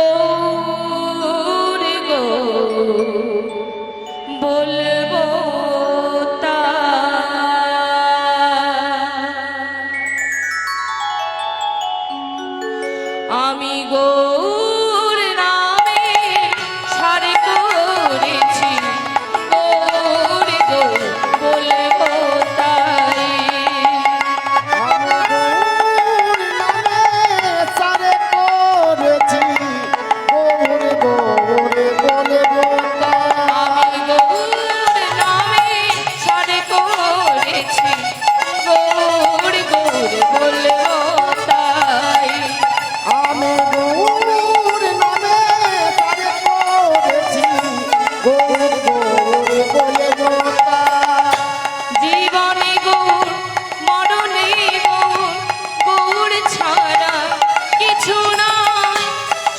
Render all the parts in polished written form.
গৌর গো বলবো তা আমি গৌর নামে সারে করেছি গৌর গো বলবো তাই আমি গৌর নামে সারে করেছি গৌর গৌর বলবো আমি গৌর নামে সারে করেছি গৌর গৌর বলবো তাই আমি গৌর নামে সারে করেছি গৌর গৌর বলবো জীবনে গৌর মরণে গৌর গৌর ছাড়া কিছু নাই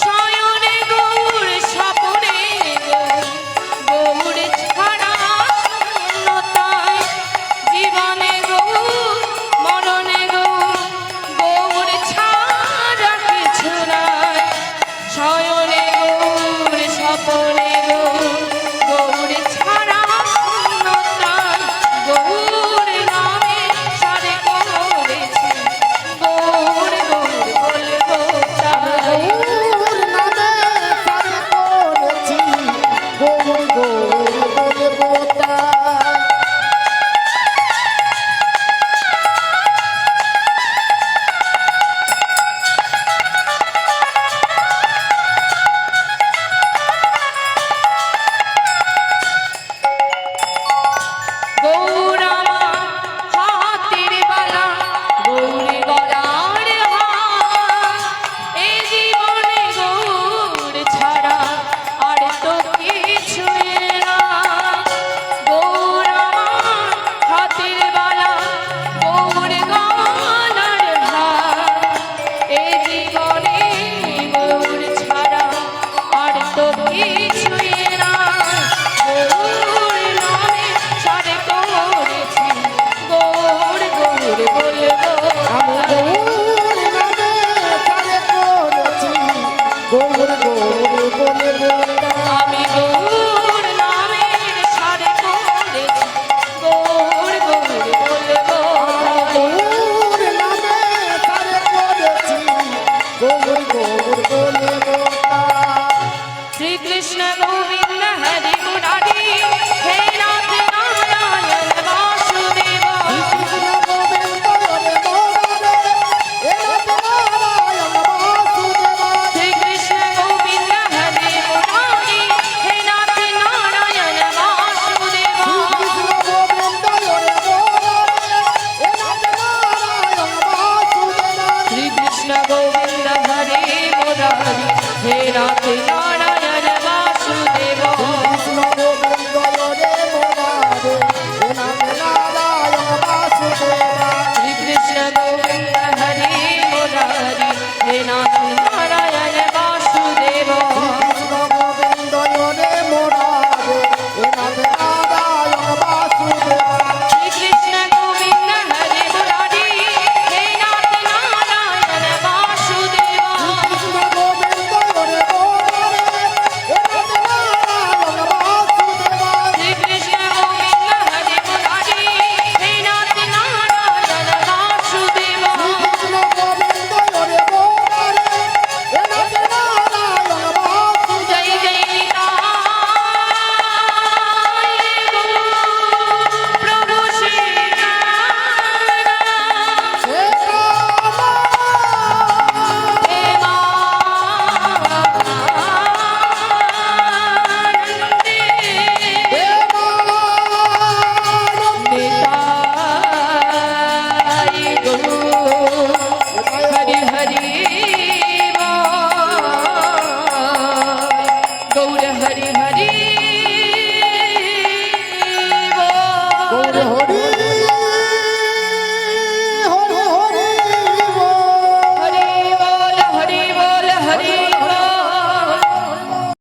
শয়নে গৌর স্বপনে গৌর ছাড়া শূন্যতায় জীবনে গৌর মরণে গৌর গৌর ছাড়া কিছু নাই শয়নে গৌর স্বপনে গৌর ছাড়া শূন্যতায় গৌর নামে সারে করেছি গৌর গৌর বলবো তাই গৌর নামে সারে করেছি গৌর গৌর বলবো গৌর আমার হাতের বালা গৌর গলার হার এই জীবনে গৌর ছাড়া আর তো কিছু না গৌর আমার হাতের বালা গৌর গলার হার এই জীবনে গৌর ছাড়া আর তো কিছু না গৌর নামে সারে করেছি গৌর গৌর বলবো আমি গৌর নামে সারে করেছি গৌর গৌর বলবো আমি গৌর